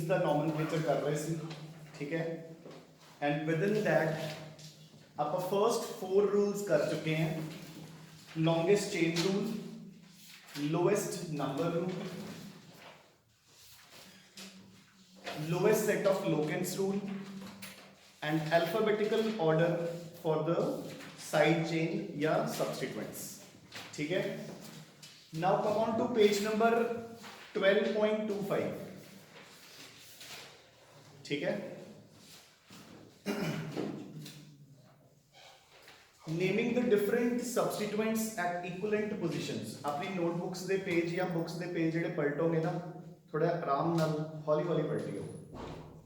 Chains का nomenclature कर रहे सी, ठीक है। एंड विद इन दैट आप फर्स्ट 4 रूल्स कर चुके हैं। Longest chain rule, lowest number rule, lowest set of locants rule and alphabetical order for the side chain या substituents, ठीक है। Now come on to page number 12.25, ठीक है। Naming the different substituents at equivalent positions। अपनी notebooks दे page या books दे page ਜਿਹੜੇ ਪਲਟੋਗੇ ਨਾ थोड़ा आराम नाल हौली हौली पलटियो,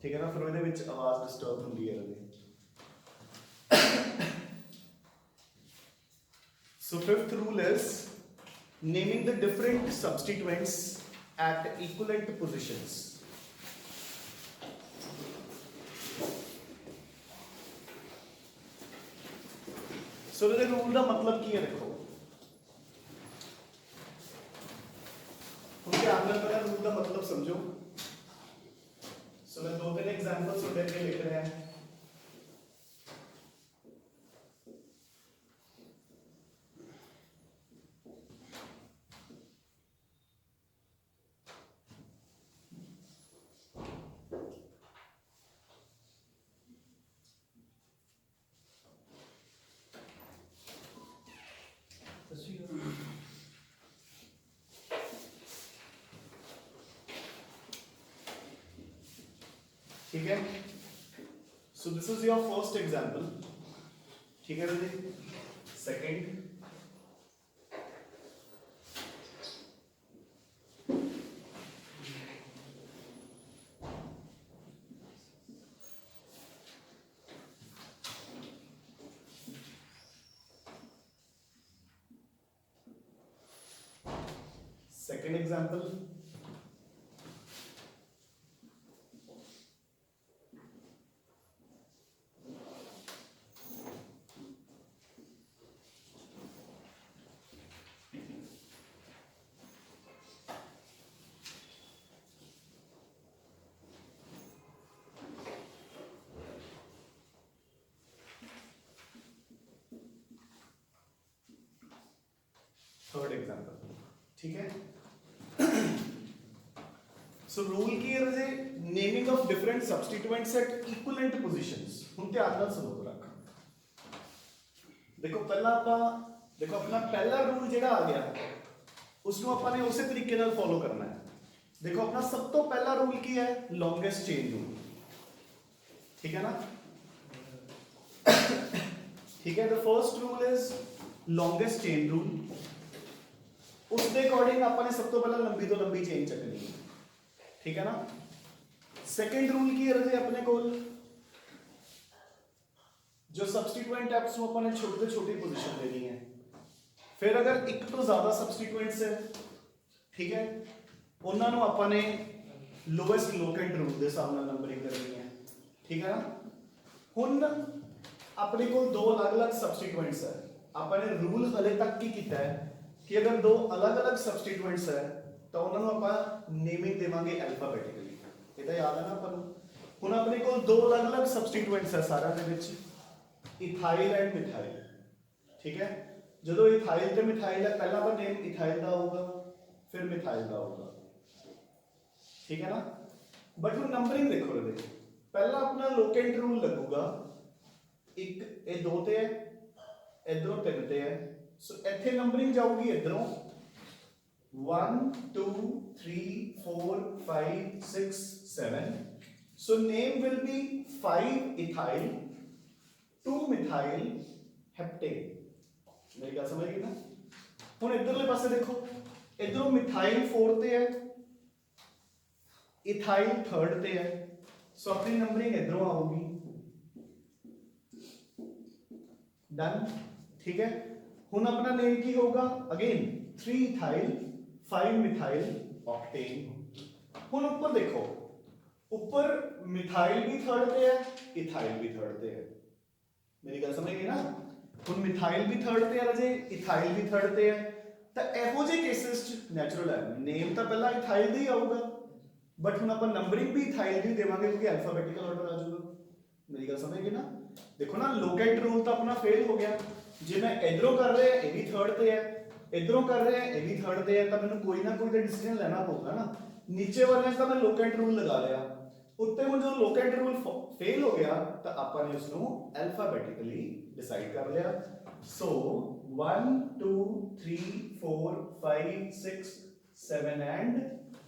ठीक है ना, फिर ਉਹਦੇ ਵਿੱਚ आवाज डिस्टर्ब ਹੁੰਦੀ है। So fifth rule is naming the different substituents at equivalent positions। So ਇਹਦੇ ਰੂਲ ਦਾ ਮਤਲਬ ਕੀ ਹੈ ਦੇਖੋ, उनके आंदोलन का रूल का मतलब समझो। सो मैं 2-3 एग्जांपल्स उठा के लिख रहे हैं। ठीक है, so this is your first example, ठीक है जी। Second, second example, third example, ठीक है। सो रूल की है जे naming of different substituents at equivalent positions. हुन ध्यान नाल सुनो रख, देखो पहला देखो अपना पहला रूल जेड़ा आ गया उसको अपन ने उसी तरीके नाल फॉलो करना है। देखो अपना सब तो पहला रूल की है लॉन्गेस्ट चेन रूल, ठीक है ना। ठीक है, the first rule is longest chain rule. उसके अकॉर्डिंग आपने सब तो पहला लंबी तो लंबी चेन चकनी है, ठीक है ना। सेकंड रूल की है अपने को जो सब्सटीट्यूएंट है उसको अपने छोटी से छोटी पोजीशन देनी है। फिर अगर एक तो ज्यादा सब्सटीट्यूएंट्स है, ठीक है, उन्होंने अपने लोएस्ट लोकेंट रूल के हिसाब नाल नंबरिंग करनी है, ठीक है ना। हुन अपने को दो अलग अलग सब्सटीट्यूएंट्स है, अपने रूल हले तक की किया है कि अगर दो अलग अलग सब्सटीट्यूएंट्स है तो उन्होंने आप नेमिंग देवांगे अल्फाबेटिकली, ये तो याद है ना अपन। हुन अपने को दो अलग अलग सब्सटीट्यूएंट्स है सारा दे विच इथाइल एंड मिथाइल, ठीक है। जो इथाइल ते मिथाइल है पहला पर नेम इथाइल का होगा फिर मिथाइल का होगा, ठीक है ना। बट वो नंबरिंग देखो रे, पहला अपना लोकेंट रूल लगूगा एक ए दो ते है, इधरों तीन ते है। सो इथे नंबरिंग जाऊगी इधरों 1 2 3 4 5 6 7। So name will be 5 ethyl 2 methyl heptane. मेरी गल समझ गई ना। हुन इधरले पासे देखो, इधरों मिथाइल 4 ते है, इथाइल 3rd ते है। सो अपनी नंबरिंग इधरों आऊगी, डन, ठीक है। हुन अपना नेम की होगा अगेन 3 इथाइल 5 मिथाइल ऑक्टेन। हुन ऊपर देखो, ऊपर मिथाइल भी 3rd पे है, इथाइल भी 3rd पे है। मेरी गल समझ गई ना। हुन मिथाइल भी 3rd पे है राजे, इथाइल भी 3rd पे है। तो एहो जे केसेस च नेचुरल है नेम तो पहला इथाइल दा ही आऊगा, बट हुण आपां नंबरिंग भी इथाइल दी देवांगे क्योंकि अल्फाबेटिकल ऑर्डर आ जाऊगा। मेरी गल समझ गए ना? देखो ना लोकेट रूल तो अपना फेल हो गया। जे मैं इधरों कर रहा है ये भी थर्ड पे है, इधरों कर रहे हैं ये भी थर्ड पे है, तो मैंने कोई ना कोई तो डिसीजन लेना पड़ेगा ना। नीचे वाले का मैं लोकेट रूल लगा लिया, उत्ते हुण जो लोकेट रूल फेल हो गया तो आपने उसको अल्फाबेटिकली डिसाइड कर लिया। सो 1 2 3 4 5 6 7 and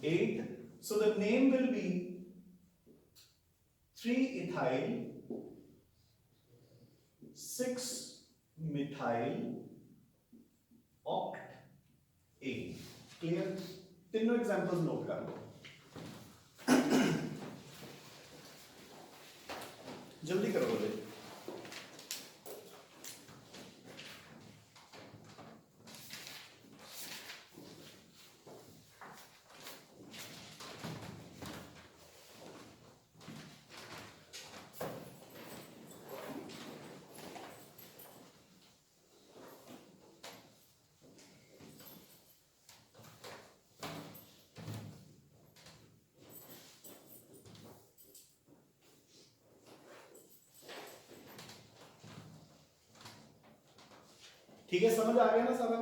8, so the name will be 3-ethyl 6-methyl oct A। Clear? तीनों एग्जांपल्स नोट कर लो, जल्दी करो बोले। ठीक है, समझ आ गया ना सारा?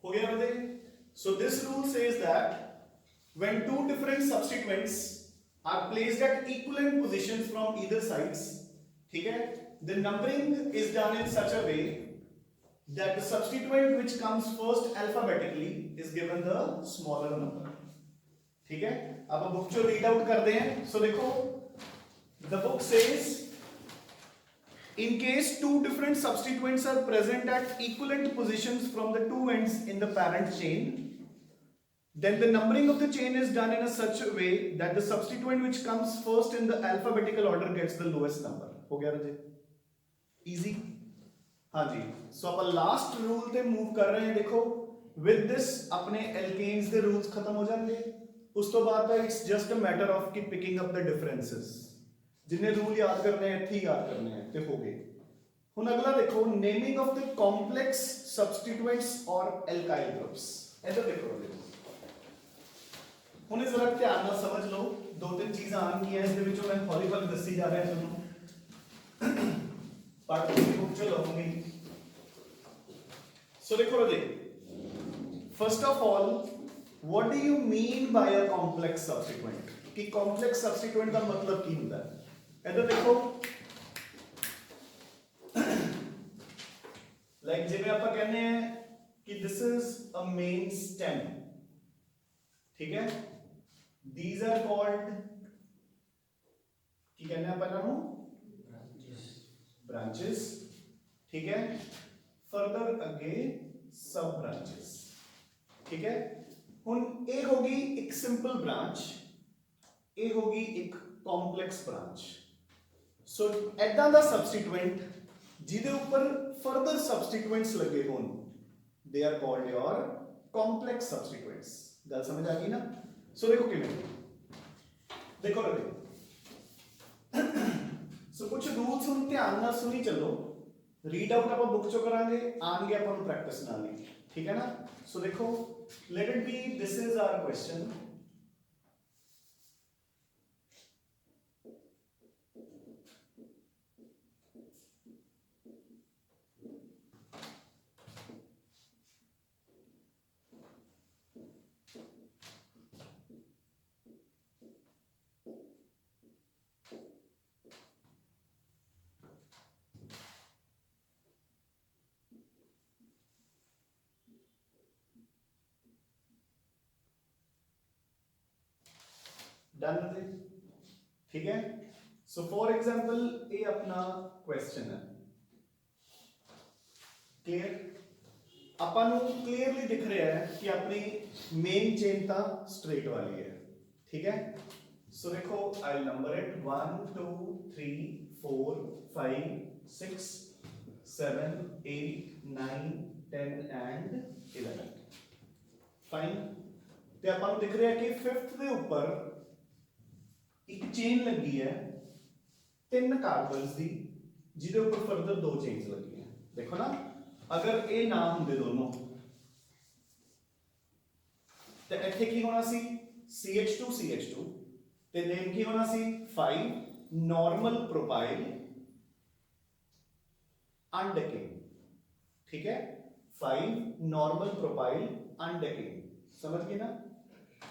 हो गया बंदे? So this rule says that when two different substituents are placed at equivalent positions from either sides, ठीक है, the numbering is done in such a way that the substituent which comes first alphabetically is given the smaller number। ठीक है, अब हम book जो read out करते हैं। सो देखो, the book says in case two different substituents are present at equivalent positions from the two ends in the parent chain, then the numbering of the chain is done in a such a way that the substituent which comes first in the alphabetical order gets the lowest number। हो गया रजे? Easy? हाँ जी। सो अपन last rule ते move कर रहे हैं। देखो, with this अपने alkanes दे rules खत्म हो जाएंगे। उस तो बाद it's just a matter of की पिकिंग अप द डिफरेंसेस। जिन्हें रूल याद करने हैं इत्थे याद करने हैं ते हो गए। हुण अगला देखो, naming of the complex substituents और एल्काइल ग्रुप्स। इधर देखो, हुण जरा ध्यान नाल समझ लो। दो तीन चीज़ां आउणगियां इस दे विचों, मैं हौली हौली दसी जा रहा तुहानूं, पाठ की बुक चो लऊंगी। सो देखो Raje, first of all what do you mean by a complex substituent? कि कॉम्प्लेक्स सब्सटीट्यूएंट का मतलब की हुंदा है? इधर देखो, लाइक जिवें आपां कहने हैं कि this is a main stem, ठीक है, दीज आर कॉल्ड की कहने हैं पहला ब्रांचेस, ठीक है, फर्दर अगे सब ब्रांचेस, ठीक है। हुण ए होगी एक सिंपल ब्रांच, ए होगी एक कॉम्प्लेक्स ब्रांच। सो ऐदां दा सब्सटीट्यूएंट जिहदे ऊपर फर्दर सब्सटीट्यूएंट्स लगे होन, they are called your complex substituents. गल समझ आ गई ना? सो देखो किवें, देखो रहे, सो कुछ रूल्स हुण ध्यान नाल सुनी चलो। रीड आउट आप बुक चो करांगे, आएंगे अपन प्रैक्टिस नाल ही, ठीक है ना? सो देखो, let it be, this is our question. Done है, ठीक है। सो फॉर एग्जांपल ये अपना क्वेश्चन है, क्लियर, ਆਪਾਂ ਨੂੰ क्लियरली दिख रहा है कि अपनी मेन चेन तो स्ट्रेट वाली है, ठीक है। सो देखो आई नंबर इट 1 2 3 4 5 6 7 8 9 10 एंड 11, फाइन। ਤੇ ਆਪਾਂ ਨੂੰ ਦਿਖ ਰਿਹਾ ਕਿ 5th ਦੇ ਉੱਪਰ ਇੱਕ ਚੇਨ ਲੱਗੀ ਹੈ 3 ਕਾਰਬਨਸ ਦੀ, ਜਿਹਦੇ ਉੱਪਰ ਫਰਦਰ 2 ਚੇਨਸ ਲੱਗੀਆਂ। ਦੇਖੋ ਨਾ, ਅਗਰ ਇਹ ਨਾ ਹੁੰਦੇ ਦੋਨੋਂ ਤੇ ਇੱਥੇ ਕੀ ਹੋਣਾ ਸੀ, CH2 CH2 ਤੇ ਨੇਮ ਕੀ ਹੋਣਾ ਸੀ 5 ਨਾਰਮਲ ਪ੍ਰੋਪਾਈਲ अनडेकिंग, ठीक है, 5 नॉर्मल प्रोफाइल अनडेकिंग, समझ गए ना।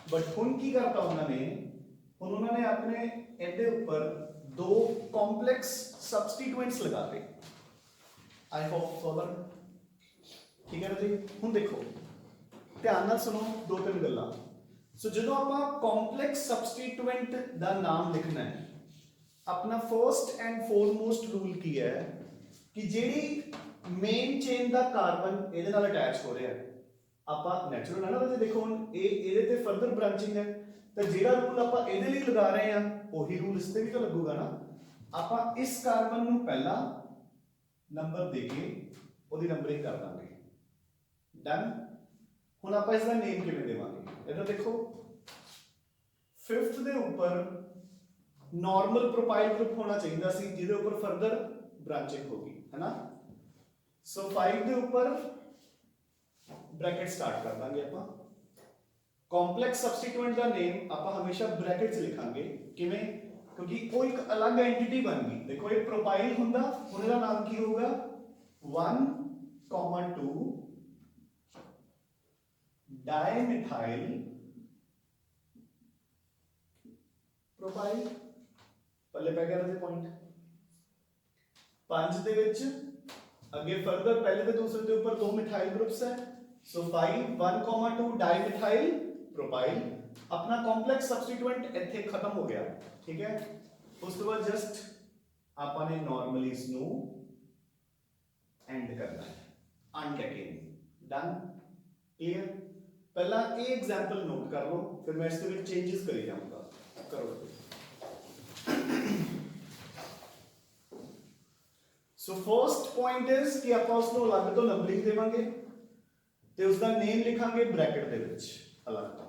बट हुन की करता उन्होंने अपने एडे ऊपर 2 कॉम्प्लेक्स सब्सटीट्यूएंट्स लगाते। आई होप फॉलोड, ठीक है जी। हुन देखो ध्यान नाल सुनो 2-3 गल्लां। सो जदों आपां कॉम्प्लेक्स सब्सटीट्यूएंट दा नाम लिखना है, अपना फर्स्ट एंड फॉरमोस्ट रूल की है कि जेडी मेन चेन दा कार्बन ਇਹਦੇ ਨਾਲ ਅਟੈਚ ਹੋ ਰਿਹਾ ਹੈ, ਆਪਾਂ ਨੈਚੁਰਲ ਹੈ ਨਾ ਵੈਸੇ। ਦੇਖੋ ਹੁਣ ਇਹਦੇ ਤੇ ਫਰਦਰ ਬ੍ਰਾਂਚਿੰਗ ਹੈ, ਤਾਂ ਜਿਹੜਾ ਰੂਲ ਆਪਾਂ ਇਹਦੇ ਲਈ ਲਗਾ ਰਹੇ ਆ ਉਹੀ ਰੂਲ ਇਸ ਤੇ ਵੀ ਤਾਂ ਲੱਗੂਗਾ ਨਾ। ਆਪਾਂ ਇਸ ਕਾਰਬਨ ਨੂੰ ਪਹਿਲਾ ਨੰਬਰ ਦੇ ਕੇ ਉਹਦੀ ਨੰਬਰਿੰਗ ਕਰ ਦਾਂਗੇ, ਡਨ। ਹੁਣ ਆਪਾਂ ਇਸ ਦਾ ਨੇਮ ਕਿਵੇਂ ਦੇਵਾਂਗੇ, ਇਹਦਾ ਦੇਖੋ 5th ਦੇ ਉੱਪਰ ਨਾਰਮਲ ਪ੍ਰੋਫਾਈਲ ਗਰੁੱਪ ਹੋਣਾ ਚਾਹੀਦਾ ਸੀ, ਜਿਹਦੇ ਉੱਪਰ ਫਰਦਰ ब्रांचिंग होगी, है ना। सो 5 के ऊपर ब्रैकेट स्टार्ट कर देंगे अपन। कॉम्प्लेक्स सब्सटीट्यूएंट का नेम आप हमेशा ब्रैकेट से लिखांगे, किवें, क्योंकि वो एक अलग एंटिटी बन गई। देखो एक प्रोपाइल हुंदा, हुन दा नाम की होगा 1,2 डाइमिथाइल प्रोपाइल। पहले पै गया पॉइंट 5 ਦੇ ਵਿੱਚ ਅੱਗੇ ਫਰਦਰ ਪਹਿਲੇ ਤੇ ਦੂਸਰੇ ਦੇ ਉੱਪਰ 2 ਮਿਥਾइल ग्रुप्स है। सो 5 1,2 डाइमिथाइल प्रोपाइल, अपना कॉम्प्लेक्स सब्सटीट्यूएंट ਇੱਥੇ ਖਤਮ ਹੋ ਗਿਆ, ਠੀਕ ਹੈ। ਉਸ ਤੋਂ ਬਾਅਦ ਜਸਟ ਆਪਾਂ ਨੇ ਨਾਰਮਲੀ ਇਸ ਨੂੰ ਐਂਡ ਕਰਨਾ ਹੈ, ਅਨਡੈਕਿੰਗ, ਡਨ, ਕਲੀਅਰ। ਪਹਿਲਾਂ ਇਹ ਐਗਜ਼ਾਮਪਲ ਨੋਟ ਕਰ ਲਓ, ਫਿਰ ਮੈਂ ਇਸ ਦੇ ਵਿੱਚ ਚੇਂजेस ਕਰੀ ਜਾਊਂਗਾ, ਕਰੋ। सो फर्स्ट पॉइंट इज कि आप उसको अलग तो नंबरिंग देवांगे ते उसका नेम लिखांगे ब्रैकेट दे विच अलग तो।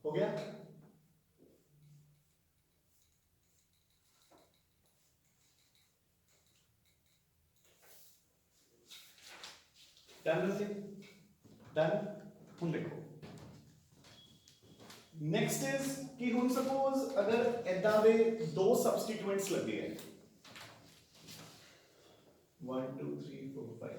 हो गया, डन से डन। हुन देखो नेक्स्ट इज कि हुन सपोज अगर इदा दे 2 सब्सटीट्यूएंट्स लगे हैं 1 2 3 4 5,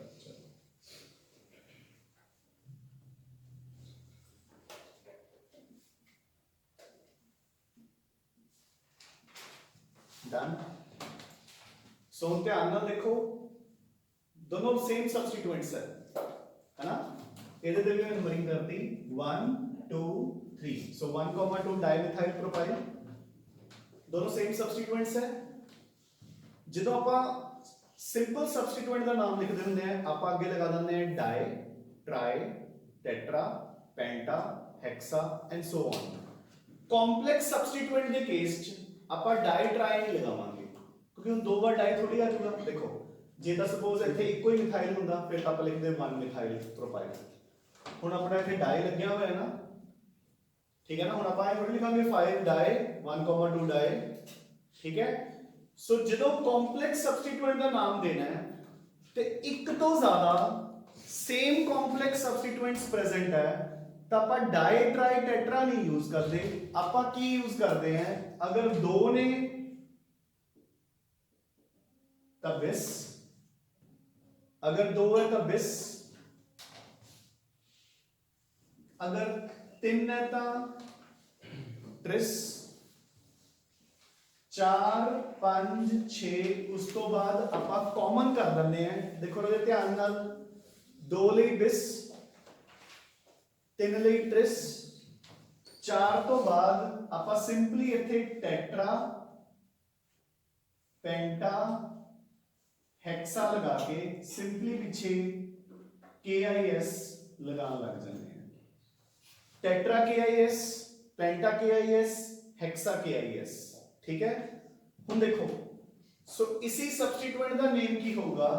डन। सो ध्यान नाल देखो दोनों सेम सब्सटीट्यूएंट्स है ना। ਇਹਦੇ ਤੇ ਵੀ ਮੈਂ ਨੰਬਰਿੰਗ ਕਰਤੀ 1 2 3। सो 1,2 डाइमिथाइल प्रोपाइल, दोनों सेम सब्सटीट्यूएंट्स है। ਜਦੋਂ ਆਪਾਂ ਸਿੰਪਲ ਸਬਸਟੀਟਿਊएंट ਦਾ ਨਾਮ ਲਿਖਦੇ ਹੁੰਦੇ ਆ, ਆਪਾਂ ਅੱਗੇ ਲਗਾ ਦਿੰਦੇ ਆ di, tri, tetra, penta, hexa and so on. Complex substituent ਦੇ ਕੇਸ 'ਚ ਆਪਾਂ ਡਾਈ ਟ੍ਰਾਈ ਨਹੀਂ ਲਗਾਵਾਂਗੇ, ਕਿਉਂਕਿ ਹੁਣ 2 ਵਾਰ ਡਾਈ ਥੋੜੀ ਆ ਜਾਊਗਾ। ਦੇਖੋ ਜੇ ਤਾਂ ਸਪੋਜ਼ ਇੱਥੇ ਇੱਕੋ ਹੀ ਮਿਥਾਈਲ ਹੁੰਦਾ, ਫਿਰ ਤਾਂ ਆਪਾਂ ਲਿਖਦੇ 1 ਮਿਥਾਈਲ ਪ੍ਰੋਪਾਈਲ। ਹੁਣ ਆਪਣਾ ਇੱਥੇ ਡਾਈ ਲੱਗਿਆ ਹੋਇਆ ਹੈ ਨਾ, ठीक है ना। ਹੁਣ ਆਪਾਂ ਇਹ ਥੋੜੀ ਲਿਖਾਂਗੇ 5 ਡਾਈ 1,2 ਡਾਈ, ठीक है। सो जो कॉम्प्लेक्स सब्सटीट्यूएंट का नाम देना है ਤੇ ਇੱਕ ਤੋਂ ਜ਼ਿਆਦਾ ਸੇਮ ਕੰਪਲੈਕਸ ਸਬਸਟੀਟੂਐਂਟਸ ਪ੍ਰੈਜ਼ੈਂਟ ਹੈ ਤਾਂ ਆਪਾਂ ਡਾਈ ਟਰਾਈ ਟੈਟਰਾ ਨਹੀਂ ਯੂਜ਼ ਕਰਦੇ, ਆਪਾਂ ਕੀ ਯੂਜ਼ ਕਰਦੇ ਹਾਂ? ਅਗਰ ਦੋ ਨੇ ਤਾਂ ਬਿਸ, अगर दो है तो बिस, अगर तीन है तो ट्रिस, 4 5 6 उस तो बाद आप कॉमन कर देंगे हैं। देखो रे ध्यान नाल, 2 ਲਈ बिस, 3 ਲਈ ट्रिस, 4 तो बाद आप सिंपली इत्थे टैट्रा पेंटा हेक्सा लगा के सिंपली पीछे KIS लगान लग जाते हैं। टेट्रा KIS, पेंटा KIS, हेक्सा KIS, ठीक है। हम देखो, सो इसी सब्स्टिट्यूएंट का नेम की होगा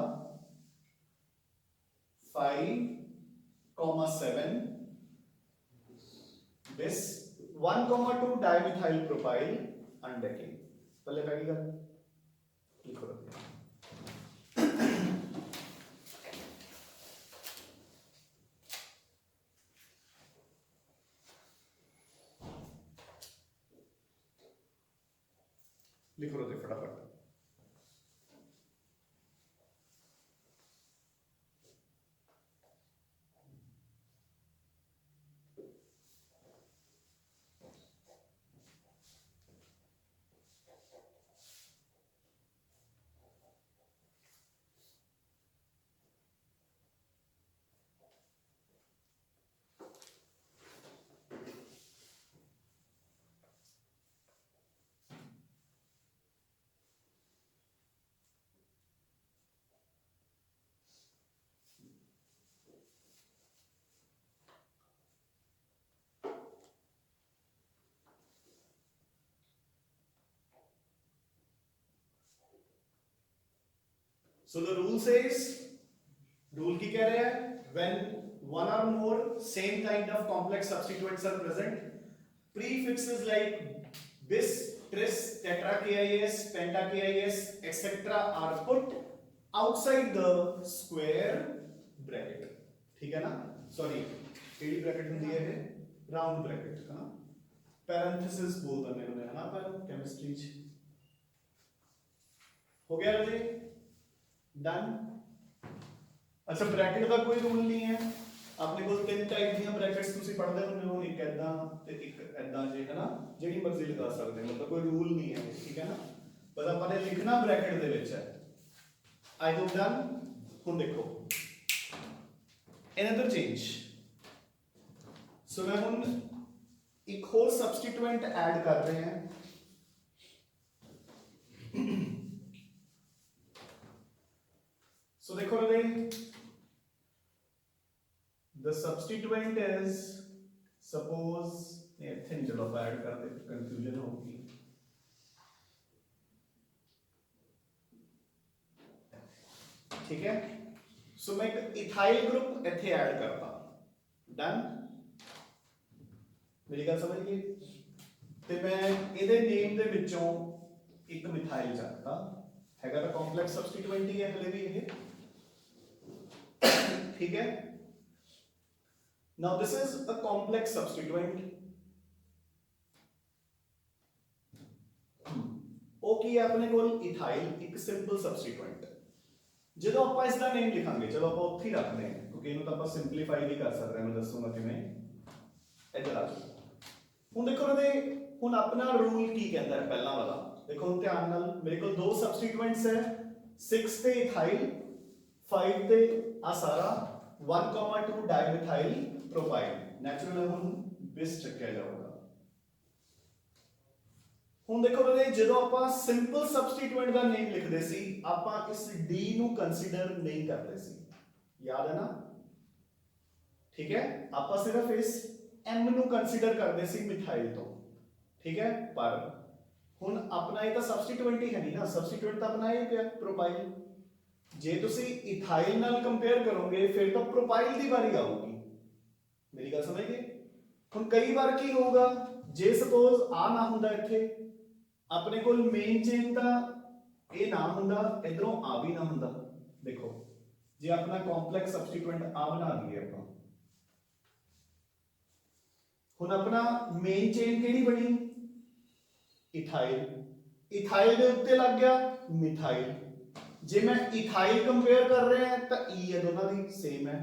5,7 बिस 1,2 डाइमिथाइल प्रोपाइल अनडेकिंग। पहले पहली गल लिखो, लिखो दे फटाफट। So the rule says, rule की कह रहे हैं, when one or more same kind of complex substituents are present, prefixes like bis, tris, tetra KIS, penta KIS, etc. are put outside the square bracket, ठीक है ना? Sorry, टेढ़ी bracket होती है, राउंड ब्रैकेट है ना? पैरेंथेसिस बोलते हैं उन्हें, है ना? पर केमिस्ट्री हो गया राजे? डन। अच्छा, ब्रैकेट का कोई रूल नहीं है, अपने को तीन टाइप दी ब्रैकेट्स तुसी पढ़दे होंगे हो, एक ऐदा ते एक ऐदा जे, है ना? जेडी मर्जी लगा सकते हैं, मतलब कोई रूल नहीं है, ठीक है ना? बस आपने लिखना ब्रैकेट दे विच है। I hope done. हुण देखो अनदर चेंज, सो मैं हुण एक होर सब्स्टिट्यूएंट ऐड कर रहे हैं। So देखो रे, the substituent is, suppose इतने चलो ऐड कर दे, कंफ्यूजन होगी। ठीक है, सो मैं एक इथाइल ग्रुप इतने ऐड करता, डन। मेरी गल समझ गए? ते मैं इहदे नेम दे विचों एक मिथाइल चकता, हैगा तो कॉम्प्लेक्स सब्स्टिट्यूएंट ही है हले भी ये, ठीक है। Now this is a complex substituent. ओ की है अपने कोल इथाइल, एक सिंपल सब्स्टिट्यूएंट। ਜਦੋਂ ਆਪਾਂ ਇਸ ਦਾ ਨੇਮ ਲਿਖਾਂਗੇ, ਚਲੋ ਆਪਾਂ ਉੱਥੇ ਹੀ ਰੱਖਦੇ ਹਾਂ ਕਿਉਂਕਿ ਇਹਨੂੰ ਤਾਂ ਆਪਾਂ ਸਿੰਪਲੀਫਾਈ ਵੀ ਕਰ ਸਕਦੇ ਹਾਂ, ਮੈਂ ਦੱਸੂਗਾ ਕਿਵੇਂ। ਇੱਧਰ ਆ ਜਾਓ। ਹੁਣ ਦੇਖੋ ਨਾ, ਹੁਣ ਆਪਣਾ ਰੂਲ ਕੀ ਕਹਿੰਦਾ ਹੈ ਪਹਿਲਾਂ ਵਾਲਾ, देखो ध्यान नाल, मेरे को दो सब्स्टिट्यूएंट्स है, 6 ते इथाइल, 5 ते आ सारा 1,2 डाइमिथाइल प्रोपाइल, नेचुरल है हुन बिस चक्या जाऊगा। हुन देखो बने, ਜਦੋਂ ਆਪਾਂ ਸਿੰਪਲ ਸਬਸਟੀਟੂਐਂਟ ਦਾ ਨੇਮ ਲਿਖਦੇ ਸੀ, ਆਪਾਂ ਇਸ डी ਨੂੰ ਕੰਸੀਡਰ ਨਹੀਂ ਕਰਦੇ ਸੀ, ਯਾਦ ਹੈ ਨਾ? ਠੀਕ ਹੈ, ਆਪਾਂ ਸਿਰਫ ਇਸ M ਨੂੰ ਕੰਸੀਡਰ ਕਰਦੇ ਸੀ ਮਿਥਾਈਲ ਤੋਂ, ਠੀਕ ਹੈ। ਪਰ ਹੁਣ ਆਪਣਾ ਇਹ ਤਾਂ ਸਬਸਟੀਟੂਐਂਟ ਹੀ ਹੈ ਨਹੀਂ ਨਾ, ਸਬਸਟੀਟੂਐਂਟ ਤਾਂ ਆਪਣਾ ਇਹ ਪਿਆ ਪ੍ਰੋਪਾਈਲ। ਜੇ ਤੁਸੀਂ ਇਥਾਈਲ ਨਾਲ ਕੰਪੇਅਰ ਕਰੋਗੇ ਫਿਰ ਤਾਂ ਪ੍ਰੋਪਾਈਲ ਦੀ ਵਾਰੀ ਆਊਗੀ। ਮੇਰੀ ਗੱਲ ਸਮਝ ਗਏ? ਹੁਣ ਕਈ ਵਾਰ ਕੀ ਹੋਊਗਾ, ਜੇ ਸਪੋਜ਼ ਆ ਨਾ ਹੁੰਦਾ, ਇੱਥੇ ਆਪਣੇ ਕੋਲ ਮੇਨ ਚੇਨ ਤਾਂ ਇਹ ਨਾ ਹੁੰਦਾ, ਇਧਰੋਂ ਆ ਵੀ ਨਾ ਹੁੰਦਾ। ਦੇਖੋ जे अपना कॉम्प्लेक्स सबस्टीट्यूएंट आ बना दिए ਆਪਾਂ ਹੁਣ अपना मेन चेन ਕਿਹੜੀ बनी इथाइल इथाइल ਦੇ ਉੱਤੇ ਲੱਗ ਗਿਆ मिथाइल जे मैं इथाइल कंपेयर कर रहे हैं तो ई है दोनों दी सेम है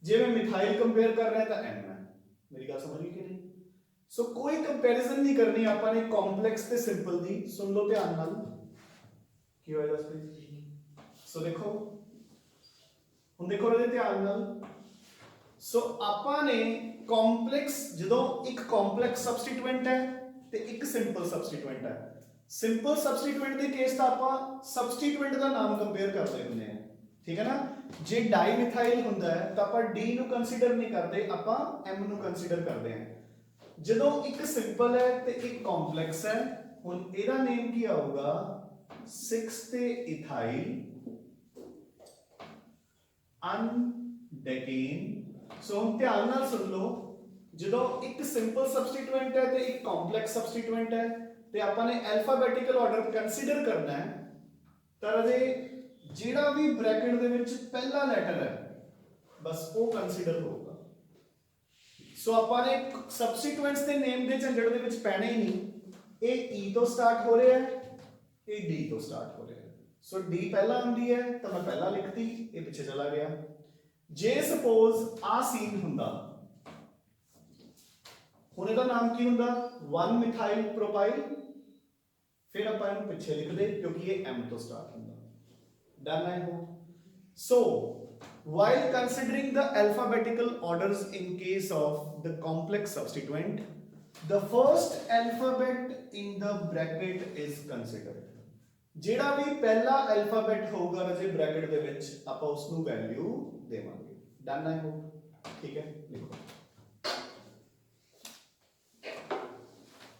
जे मैं मिथाइल कंपेयर कर रहे हैं तो एम है मेरी गल समझ गई कि नहीं सो कोई कंपैरिजन नहीं करनी ਆਪਾਂ ਨੇ कॉम्प्लेक्स ਤੇ ਸਿੰਪਲ ਦੀ सुन लो ध्यान ਨਾਲ ਕੀ ਹੋਏਗਾ ਇਸ ਤੇ ਸੋ ਦੇਖੋ ਹੁਣ ਦੇਖੋ ਇਹਦੇ ਧਿਆਨ ਨਾਲ ਸੋ ਆਪਾਂ ਨੇ ਕੰਪਲੈਕਸ ਜਦੋਂ ਇੱਕ ਕੰਪਲੈਕਸ ਸਬਸਟੀਟੂਐਂਟ ਹੈ ਤੇ ਇੱਕ ਸਿੰਪਲ ਸਬਸਟੀਟੂਐਂਟ ਹੈ ਸਿੰਪਲ ਸਬਸਟੀਟੂਐਂਟ ਦੇ ਕੇਸ ਤਾਂ ਆਪਾਂ ਸਬਸਟੀਟੂਐਂਟ ਦਾ ਨਾਮ ਕੰਪੇਅਰ ਕਰਦੇ ਹੁੰਦੇ ਆ ਠੀਕ ਹੈ ਨਾ ਜੇ ਡਾਈਮਿਥਾਈਲ ਹੁੰਦਾ ਹੈ ਤਾਂ ਆਪਾਂ ਡੀ ਨੂੰ ਕੰਸੀਡਰ ਨਹੀਂ ਕਰਦੇ ਆਪਾਂ ਐਮ ਨੂੰ ਕੰਸੀਡਰ ਕਰਦੇ ਹਾਂ ਜਦੋਂ ਇੱਕ ਸਿੰਪਲ ਹੈ ਤੇ ਇੱਕ ਕੰਪਲੈਕਸ ਹੈ ਹੁਣ ਇਹਦਾ ਨੇਮ ਕੀ ਆਊਗਾ 6 ਤੇ ਇਥਾਈਲ अनडेकेन सो हम ध्यान नाल सुन लो ਜਦੋਂ ਇੱਕ ਸਿੰਪਲ ਸਬਸਟੀਟੂਐਂਟ ਹੈ ਤੇ ਇੱਕ ਕੰਪਲੈਕਸ ਸਬਸਟੀਟੂਐਂਟ ਹੈ ਤੇ ਆਪਾਂ ਨੇ ਅਲਫਾਬੈਟਿਕਲ ਆਰਡਰ ਕੰਸੀਡਰ ਕਰਨਾ ਹੈ ਤਾਂ ਅਜੇ ਜਿਹੜਾ ਵੀ ਬ੍ਰੈਕਟ ਦੇ ਵਿੱਚ ਪਹਿਲਾ ਲੈਟਰ ਹੈ ਬਸ ਉਹ ਕੰਸੀਡਰ ਹੋਊਗਾ ਸੋ ਆਪਾਂ ਨੇ ਸਬਸਟੀਟੂਐਂਟਸ ਦੇ ਨੇਮ ਦੇ ਝੰਡੜ ਦੇ ਵਿੱਚ ਪੈਣਾ ਹੀ ਨਹੀਂ ਇਹ E ਤੋਂ ਸਟਾਰਟ ਹੋ ਰਿਹਾ ਹੈ ਇਹ D ਤੋਂ ਸਟਾਰਟ ਹੋ ਰਿਹਾ ਹੈ सो डी पहला आंदी है तो मैं पहला लिखती ये पीछे चला गया जे सपोज आ सीन हुंदा हुण इहदा नाम की हुंदा 1 मिथाइल प्रोपाइल फिर अपन इहनूं पीछे लिख दे क्योंकि ये M तो स्टार्ट हुंदा डन है हो सो while considering the alphabetical orders in case of the complex substituent the first alphabet in the bracket is considered ਜਿਹੜਾ ਵੀ ਪਹਿਲਾ ਅਲਫਾਬੈਟ ਹੋਊਗਾ ਰਾਜੇ ਬ੍ਰੈਕਟ ਦੇ ਵਿੱਚ ਆਪਾਂ ਉਸ ਨੂੰ ਵੈਲਿਊ ਦੇਵਾਂਗੇ ਡਨ ਹੈ ਹੋ ਠੀਕ ਹੈ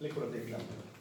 ਲਿਖੋ ਦੇਖ ਲਾਂਗੇ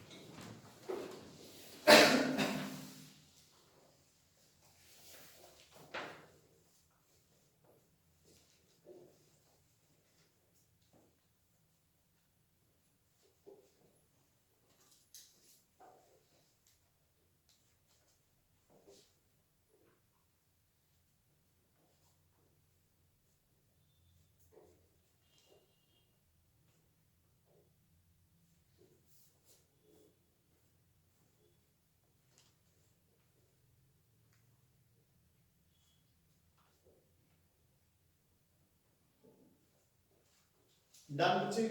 डन बच्चे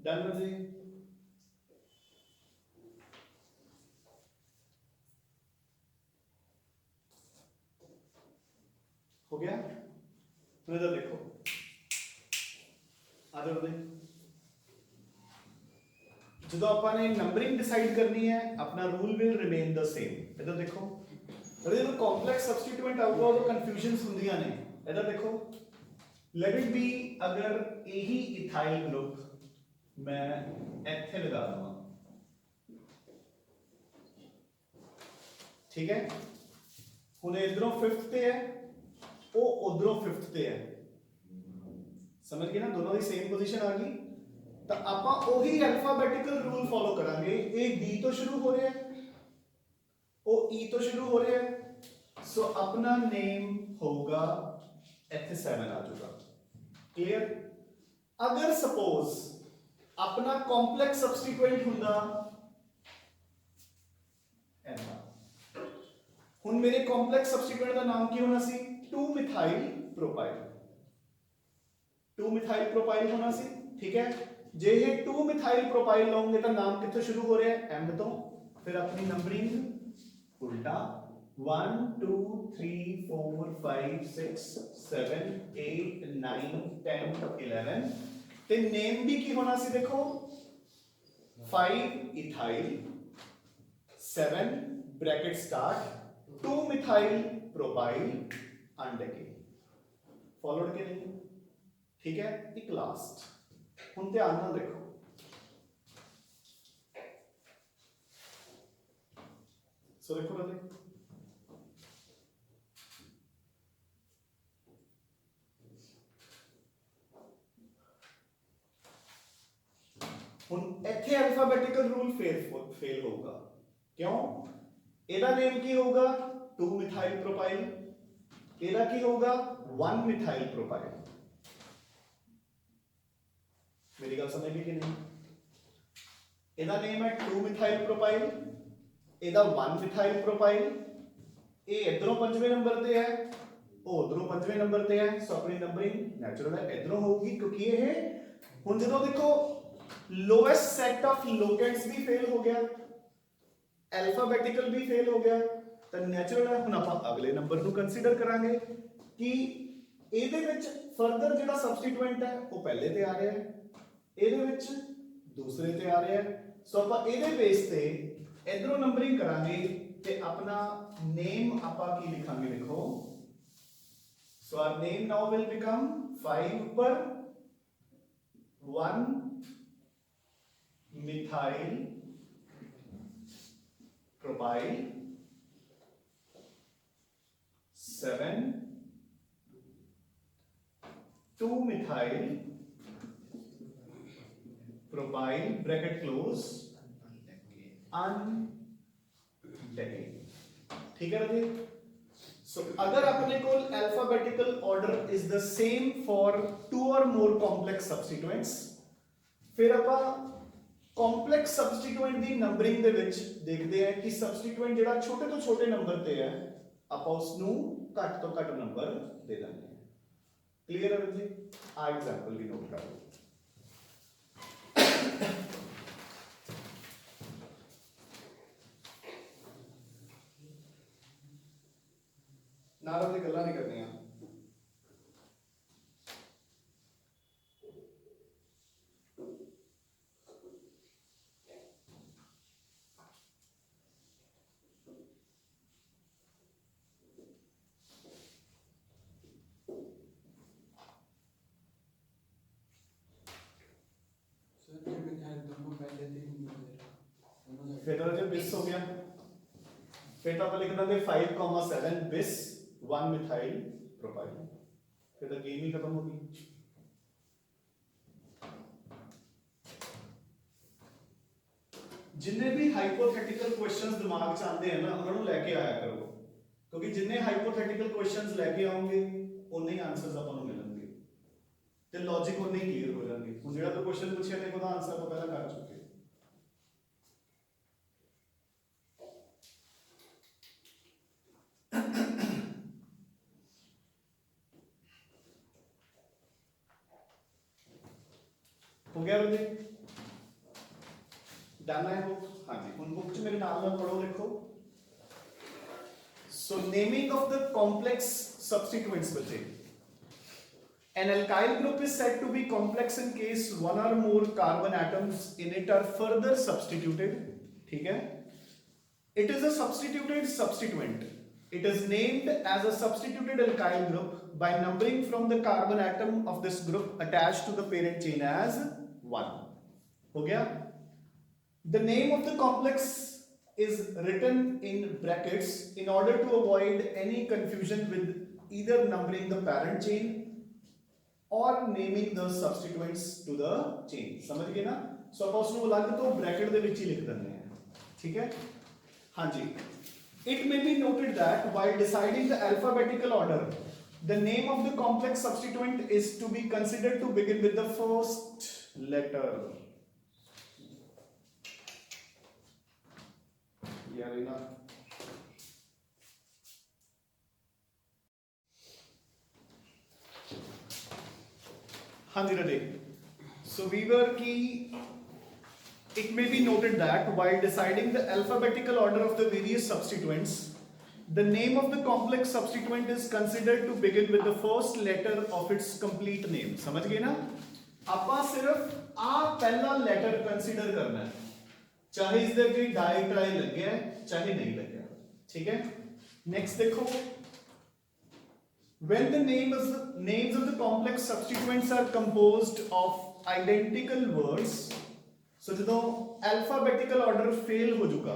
डन बच्चे हो गया तो इधर देखो आदर दे जो ਆਪਾਂ ਨੇ ਨੰਬਰਿੰਗ ਡਿਸਾਈਡ ਕਰਨੀ ਹੈ ਆਪਣਾ rule will remain the same ਇਧਰ ਦੇਖੋ और ये जो कॉम्प्लेक्स सब्स्टिट्यूएंट आऊगा वो कंफ्यूजन्स ਹੁੰਦੀਆਂ ਨੇ इधर देखो लेट इट बी अगर यही इथाइल ग्रुप मैं ਇੱਥੇ ਲਗਾ ਦਵਾਂ ठीक है ਹੁਣ ਇਧਰੋਂ 5th ਤੇ ਹੈ ਉਹ ਉਧਰੋਂ 5th ਤੇ ਹੈ समझ गए ना दोनों की सेम पोजीशन आ गई तो ਆਪਾਂ ਉਹੀ अल्फाबेटिकल रूल फॉलो करांगे ये D तो शुरू हो रहा है वो E तो शुरू हो रहा है सो अपना नेम होगा ਇੱਥੇ 7 आ जाएगा क्लियर अगर सपोज अपना कॉम्प्लेक्स सब्स्टिट्यूएंट हुंदा ऐसा हुन मेरे कॉम्प्लेक्स सब्स्टिट्यूएंट का नाम की होना सी 2 मिथाइल प्रोपाइल 2 मिथाइल प्रोपाइल होना सी ठीक है जे ये 2 मिथाइल प्रोपाइल लोगे तो नाम कितों शुरू हो रहा है M तो फिर अपनी नंबरिंग उल्टा 1 2 3 4 5 6 7 8 9 10 11 ते नेम भी की होना सी देखो 5 ethyl 7 bracket start 2 methyl propyl undecane. Followed के नहीं? ठीक है। एक लास्ट हुण ध्यान नाल देखो, सो देखो राधे, ਹੁਣ ਇੱਥੇ ਅਲਫਾਬੈਟਿਕਲ ਰੂਲ ਫੇਲ ਹੋਊਗਾ। ਕਿਉਂ? ਇਹਦਾ ਨੇਮ ਕੀ ਹੋਊਗਾ? 2 ਮਿਥਾइल प्रोपाइल। ਇਹਦਾ ਕੀ ਹੋਊਗਾ? 1 मिथाइल प्रोपाइल। ਮੇਰੀ ਗੱਲ ਸਮਝ ਗਏ ਕਿ ਨਹੀਂ? ਇਹਦਾ ਨੇਮ ਹੈ 2 मिथाइल प्रोपाइल, ਇਹਦਾ 1 मिथाइल प्रोपाइल। ਇਹ ਇਧਰੋਂ ਪੰਜਵੇਂ ਨੰਬਰ ਤੇ ਹੈ, ਉਹ ਉਧਰੋਂ ਪੰਜਵੇਂ ਨੰਬਰ ਤੇ ਹੈ। ਸੋ ਆਪਣੀ ਨੰਬਰਿੰਗ ਨੈਚੁਰਲ ਹੈ, ਇਧਰੋਂ ਹੋਊਗੀ, ਕਿਉਂਕਿ ਇਹ ਹੁਣ ਜਦੋਂ ਦੇਖੋ लोवेस्ट सेट ऑफ लोकेंट्स भी फेल हो गया, अल्फाबेटिकल भी फेल हो गया, तो नैचुरल है ਹੁਣ ਆਪਾਂ ਅਗਲੇ ਨੰਬਰ ਨੂੰ ਕੰਸੀਡਰ ਕਰਾਂਗੇ ਕਿ ਇਹਦੇ ਵਿੱਚ ਫਰਦਰ ਜਿਹੜਾ ਸਬਸਟੀਟੂਐਂਟ ਹੈ ਉਹ ਪਹਿਲੇ ਤੇ ਆ ਰਿਹਾ ਹੈ, ਇਹਦੇ ਵਿੱਚ ਦੂਸਰੇ ਤੇ ਆ ਰਿਹਾ ਹੈ। ਸੋ ਆਪਾਂ ਇਹਦੇ ਬੇਸ ਤੇ ਇਧਰੋਂ ਨੰਬਰਿੰਗ ਕਰਾਂਗੇ ਤੇ ਆਪਣਾ ਨੇਮ ਆਪਾਂ ਕੀ ਲਿਖਾਂਗੇ? ਦੇਖੋ, so our name now will become 5 पर 1 methyl propyl 7 2 methyl propyl bracket close undecane. ठीक है राधे? सो अगर अपने को alphabetical order is the same for 2 और मोर कॉम्प्लेक्स सब्सटीट्यूएंट्स, फिर ਆਪਾਂ ਕੰਪਲੈਕਸ ਸਬਸਟੀਟੂਐਂਟ ਦੀ ਨੰਬਰਿੰਗ ਦੇ ਵਿੱਚ ਦੇਖਦੇ ਹਾਂ ਕਿ ਸਬਸਟੀਟੂਐਂਟ ਜਿਹੜਾ ਛੋਟੇ ਤੋਂ ਛੋਟੇ ਨੰਬਰ ਤੇ ਹੈ ਆਪਾਂ ਉਸ ਨੂੰ ਘੱਟ ਤੋਂ ਘੱਟ ਨੰਬਰ ਦੇ ਦਿੰਦੇ ਹਾਂ। ਕਲੀਅਰ ਹੈ ਜੀ? ਆ ਐਗਜ਼ਾਮਪਲ ਵੀ ਨੋਟ ਕਰ ਲਓ। ਨਾਲ ਉਹਦੀ ਗੱਲਾਂ ਨਹੀਂ ਕਰਨੀਆਂ। फिर तो जब बिस हो गया, फिर तो आप लिख देंगे 5,7 बिस 1 मिथाइल प्रोपाइल। फिर तो गेम ही खत्म होगी। जिन्ने भी हाइपोथेटिकल क्वेश्चंस दिमाग च आते हैं ना उन्होंने लेके आया करो, क्योंकि जिन्ने हाइपोथेटिकल क्वेश्चंस लेके आओगे उन्ने ही आंसर्स आपको मिलेंगे ते लॉजिक उन्ने ही क्लियर हो जाएंगे। हुण जेड़ा तो क्वेश्चन पूछे ते ओदा आंसर आप पहला कर चुके हो गया बंदे? डन है बुक? हाँ जी। हुण बुक च मेरे नाल पढ़ो, देखो। So naming of the complex substituents बच्चे। An alkyl group is said to be complex in case one or more carbon atoms in it are further substituted. ठीक है? It is a substituted substituent. It is named as a substituted alkyl group by numbering from the carbon atom of this group attached to the parent chain as 1. हो गया? The name of the complex is written in brackets in order to avoid any confusion with either numbering the parent chain or naming the substituents to the chain। समझ गए ना? सो आप उसको अलग तो bracket ਦੇ ਵਿੱਚ ਹੀ ਲਿਖ ਦਿੰਦੇ हैं। ठीक है? हाँ जी। It may be noted that while deciding the alphabetical order, the name of the complex substituent is to be considered to begin with the first letter। यार ना हाँ जी ready. So we were key. It may be noted that while deciding the alphabetical order of the various substituents, the name of the complex substituent is considered to begin with the first letter of its complete name। समझ गए ना? ਆਪਾਂ सिर्फ आ पहला letter consider करना है, चाहे इसके अगे डाई ट्राई लगे है चाहे नहीं लगे, ठीक है। नेक्स्ट देखो, when the names of the complex substituents are composed of identical words, so ਜਦੋਂ alphabetical order fail हो चुका,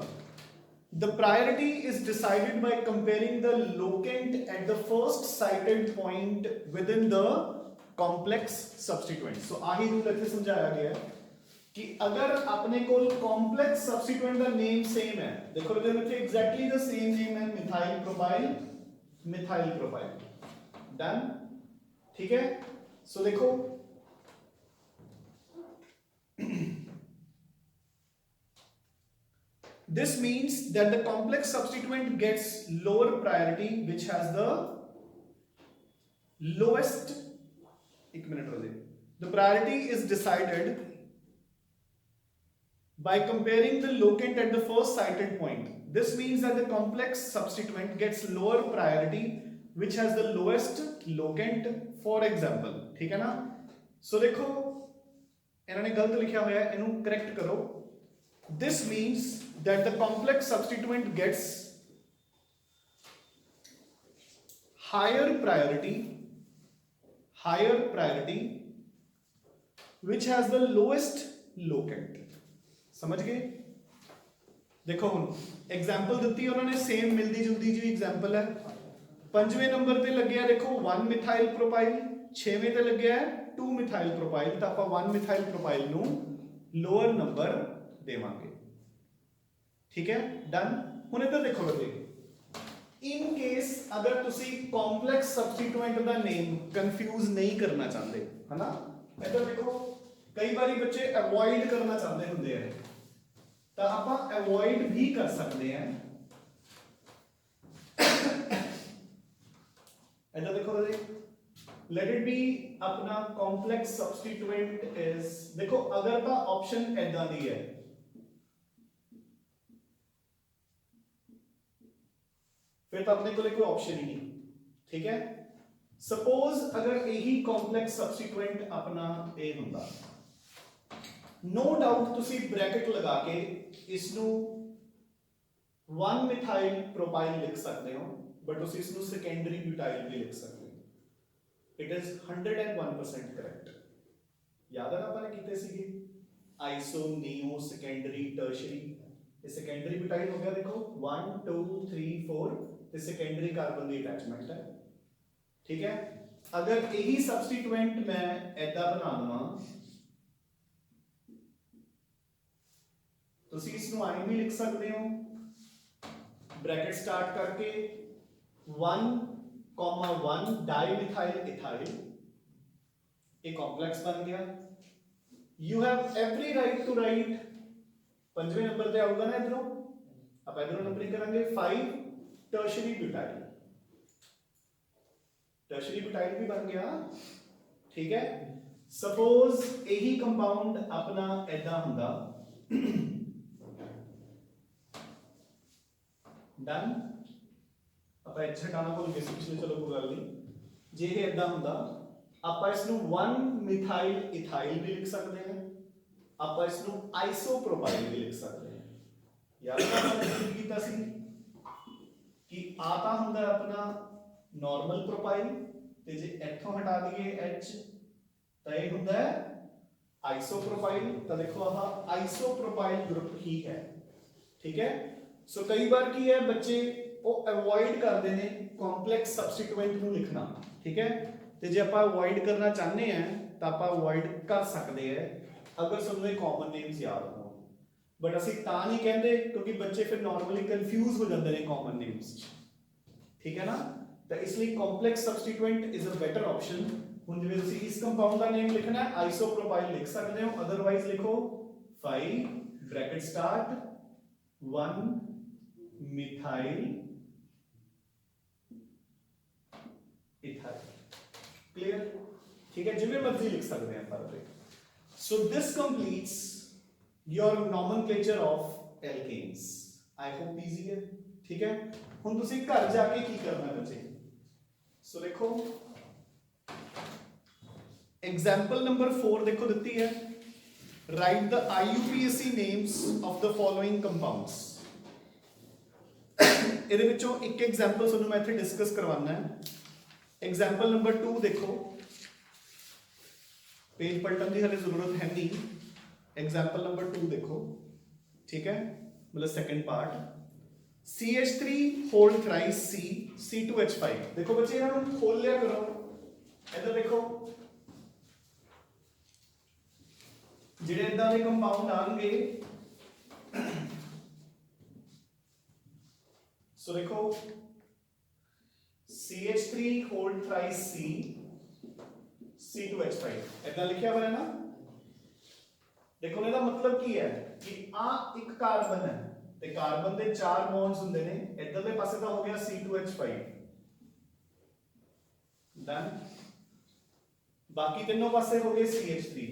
the priority is decided by comparing the locant at the first cited point within the complex substituent. So आही rule इत्थे समझाया गया है कि अगर अपने कोल complex substituent का name same है, देखो इत्थे exactly the same name है, methyl propyl डन, ठीक है। सो देखो this means that the complex substituent gets lower priority which has the lowest, एक मिनट रुकिए, the priority is decided by comparing the locant at the first cited point. This means that the complex substituent gets lower priority which has the lowest locant, for example, ठीक है ना। So देखो इन्होंने गलत लिखा हुआ है, इन्हों करेक्ट करो। This means that the complex substituent gets higher priority which has the lowest locant, समझ गए। देखो हुन एग्जांपल दी उन्होंने, सेम मिलती जुलती जी एग्जांपल है। पंजवें नंबर पे लगे देखो 1 मिथाइल प्रोपाइल, छेवें ते लगे 2 मिथाइल प्रोपाइल, तो आप 1 मिथाइल प्रोपाइल नु लोअर नंबर देवांगे, ठीक है डन। हुन इधर देखो बच्चे, इन केस अगर तुसी कॉम्प्लेक्स सब्स्टिट्यूएंट दा नेम कंफ्यूज नहीं करना चाहते है ना, इधर देखो कई बारी बच्चे अवॉइड करना चाहते हुंदे हैं, तो आप अवॉइड भी कर सकते हैं। इधर देखो बच्चे, लेट इट बी अपना कॉम्प्लेक्स सब्स्टिट्यूएंट इज, देखो अगर तो ऑप्शन ऐदा दी है, फिर तो अपने को कोई ऑप्शन ही नहीं, ठीक है। सपोज अगर यही कॉम्प्लेक्स सब्स्टिट्यूएंट अपना ए हुंदा, नो डाउट तुसी ब्रैकेट लगा के इसनु 1 मिथाइल प्रोपाइल लिख सकते हो, बट तुसी इसनु सेकेंडरी ब्यूटाइल भी लिख सकते हो। It is 101% correct. याद है ना अपने कितने सीगे आइसो, नियो, सेकेंडरी, टर्शियरी। ये सेकेंडरी ब्यूटाइल हो गया, देखो 1 2 3 4, ये सेकेंडरी कार्बन की अटैचमेंट है, ठीक है। अगर यही सब्स्टिट्यूएंट मैं ऐदा बना दूंगा, तुसी इसनु आइन भी लिख सकते हो, ब्रैकेट स्टार्ट करके 1,1 डाइमिथाइल इथाइल, एक कॉम्प्लेक्स बन गया। You have every right to write, पंजवें नंबर पे आऊगा ना इधरों, आप इधरों नंबरिंग करेंगे 5 टर्शियरी ब्यूटाइल, टर्शियरी ब्यूटाइल भी बन गया, ठीक है। सपोज यही कंपाउंड अपना ऐदा हुंदा, डन। आप इच्छा हटाना भूल गए सी पिछले, चलो कोई गल नहीं। जे ये ऐदा हुंदा, आप इसनु 1 मिथाइल इथाइल भी लिख सकते हैं, आप इसनु आइसोप्रोपाइल भी लिख सकते हैं। याद आपने कीता सी कि आता हुंदा अपना नॉर्मल प्रोपाइल, ते जे इथों हटा दिए H, तो ये हुंदा है आइसोप्रोपाइल। तो देखो आह आइसोप्रोपाइल ग्रुप ही है, ठीक है। सो कई बार की है बच्चे वो अवॉइड करते हैं कॉम्प्लेक्स सब्स्टिट्यूएंट ਨੂੰ लिखना, ठीक है। ਤੇ ਜੇ ਆਪਾਂ ਅਵॉइड ਕਰਨਾ ਚਾਹਨੇ ਆ ਤਾਂ ਆਪਾਂ ਅਵॉइड ਕਰ ਸਕਦੇ ਆ ਅਗਰ ਸਾਨੂੰ ਇਹ ਕਾਮਨ ਨੇਮਸ ਯਾਦ ਹੋਣ, ਬਟ ਅਸੀਂ ਤਾਂ ਨਹੀਂ ਕਹਿੰਦੇ ਕਿਉਂਕਿ ਬੱਚੇ ਫਿਰ ਨਾਰਮਲੀ ਕਨਫਿਊਜ਼ ਹੋ ਜਾਂਦੇ ਨੇ ਕਾਮਨ ਨੇਮਸ ਚ, ਠੀਕ ਹੈ ਨਾ। ਤਾਂ ਇਸ ਲਈ complex substituent is a better option. ਹੁਣ ਜਿਵੇਂ ਤੁਸੀਂ ਇਸ ਕੰਪਾਊਂਡ ਦਾ ਨੇਮ ਲਿਖਣਾ ਹੈ ਆਈਸੋਪ੍ਰੋਪਾਈਲ ਲਿਖ ਸਕਦੇ ਹੋ, ਅਦਰਵਾਈਜ਼ ਲਿਖੋ 5 bracket start 1 methyl ethyl, clear, ठीक है। जिन्हें मर्जी लिख सकते हैं पर। So this completes your nomenclature of alkenes. I hope easy है, ठीक है। हुण तुसीं घर जाके की करना है बच्चे, सो देखो एग्जाम्पल नंबर 4 देखो दिती है write the IUPAC names of the following compounds. ਇਹਦੇ ਵਿੱਚੋਂ ਇੱਕ ਐਗਜ਼ਾਮਪਲ ਤੁਹਾਨੂੰ ਮੈਂ ਇੱਥੇ ਡਿਸਕਸ ਕਰਵਾਉਣਾ ਹੈ। ਐਗਜ਼ਾਮਪਲ ਨੰਬਰ 2 ਦੇਖੋ, पेज पलटन की हले जरूरत है नहीं। एग्जाम्पल नंबर 2 देखो, ठीक है, मतलब second part, CH3 hold thrice C C2H5। देखो बच्चे इन्होंने खोल लिया करो, इधर देखो जिहड़े इदां दे कंपाउंड आएंगे, सो देखो CH3 hold thrice C C2H5 इतना लिखा हुआ है ना। देखो ਇਹਦਾ मतलब ਕੀ ਹੈ ਕਿ ਆ ਇੱਕ ਕਾਰਬਨ ਹੈ ਤੇ ਕਾਰਬਨ ਦੇ 4 ਬੌਂਡਸ ਹੁੰਦੇ ਨੇ, ਇਧਰਲੇ ਪਾਸੇ ਤਾਂ ਹੋ ਗਿਆ C2H5 ਡਨ, ਬਾਕੀ ਤਿੰਨੋਂ ਪਾਸੇ ਹੋ ਗਏ CH3।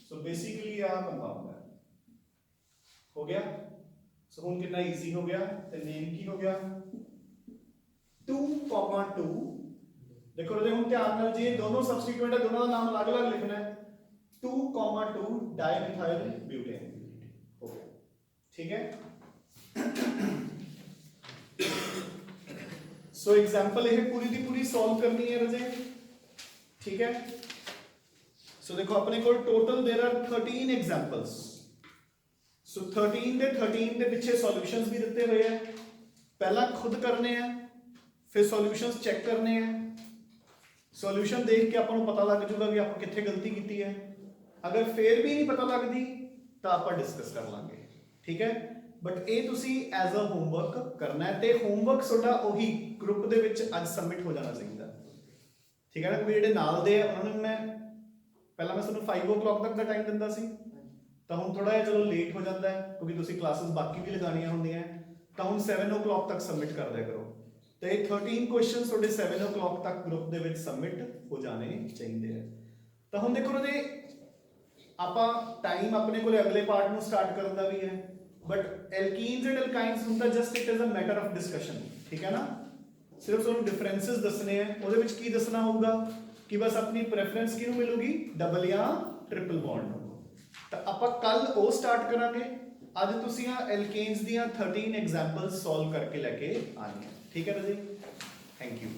ਸੋ ਬੇਸਿਕਲੀ ਆ ਕੰਪਾਊਂਡ ਹੈ, ਹੋ ਗਿਆ। ਸੋ ਹੁਣ ਕਿੰਨਾ ਈਜ਼ੀ ਹੋ ਗਿਆ ਤੇ ਨੇਮ ਕੀ ਹੋ ਗਿਆ 2,2। देखो हम ध्यान नाल जी दोनों सब्स्टिट्यूएंट है, दोनों का नाम अलग अलग लिखना है, 2,2 डाइमिथाइल ब्यूटेन हो गया, ठीक है। सो एग्जांपल ये पूरी दी पूरी सॉल्व करनी है रजे, ठीक है। सो देखो अपने को टोटल देयर आर 13 एग्जांपल्स। सो 13 दे पीछे सॉल्यूशंस भी दिते हुए हैं, पहला खुद करने हैं, फिर सॉल्यूशंस चेक करने हैं। सॉल्यूशन देख के आपको पता लग जाएगा कि आप कितने गलती की है। अगर फिर भी नहीं पता लगती तो आप डिस्कस कर लांगे, ठीक है। बट ये तुसी एज अ होमवर्क करना है, तो होमवर्क ਤੁਹਾਡਾ ਉਹੀ ग्रुप ਦੇ ਵਿੱਚ ਅੱਜ सबमिट हो जाना चाहिए, ठीक है ना। क्योंकि ਜਿਹੜੇ ਨਾਲ ਦੇ ਆ ਉਹਨਾਂ ਨੂੰ ਮੈਂ ਪਹਿਲਾਂ ਮੈਂ ਤੁਹਾਨੂੰ 5 o'clock तक ਦਾ ਟਾਈਮ ਦਿੰਦਾ ਸੀ, ਤਾਂ ਹੁਣ ਥੋੜਾ ਜਿਹਾ ਚਲੋ ਲੇਟ ਹੋ ਜਾਂਦਾ ਹੈ ਕਿਉਂਕਿ ਤੁਸੀਂ ਕਲਾਸਿਸ ਬਾਕੀ ਵੀ ਲਗਾਉਣੀਆਂ ਹੁੰਦੀਆਂ, ਤਾਂ ਹੁਣ 7 o'clock तक सबमिट कर दिया करो। तो ये 13 क्वेश्चन ਤੁਹਾਡੇ 7 o'clock तक ग्रुप ਦੇ ਵਿੱਚ सबमिट हो जाने चाहिए। तो ਹੁਣ देखो ਜੀ ਆਪਾਂ टाइम अपने को अगले पार्ट ਨੂੰ स्टार्ट ਕਰਨ ਦਾ ਵੀ ਹੈ, बट एल्कीन्स एंड एल्काइन्स ਹੁੰਦਾ just it is a matter of discussion, ठीक है ना। सिर्फ ਤੁਹਾਨੂੰ डिफरेंसेस ਦੱਸਣੇ ਆ, ਉਹਦੇ ਵਿੱਚ ਕੀ ਦੱਸਣਾ ਹੋਊਗਾ ਕਿ ਬਸ ਆਪਣੀ ਪ੍ਰੈਫਰੈਂਸ ਕਿਹਨੂੰ ਮਿਲੂਗੀ, ਡਬਲ ਜਾਂ ਟ੍ਰਿਪਲ ਬੌਂਡ ਨੂੰ। ਤਾਂ ਆਪਾਂ ਕੱਲ ਉਹ ਸਟਾਰਟ ਕਰਾਂਗੇ। ਅੱਜ ਤੁਸੀਂ ਆ ਐਲਕੇਨਸ ਦੀਆਂ 13 ਐਗਜ਼ਾਮਪਲਸ ਸੋਲਵ ਕਰਕੇ ਲੈ ਕੇ ਆਣੀ ਹੈ, ठीक है राजे, थैंक यू।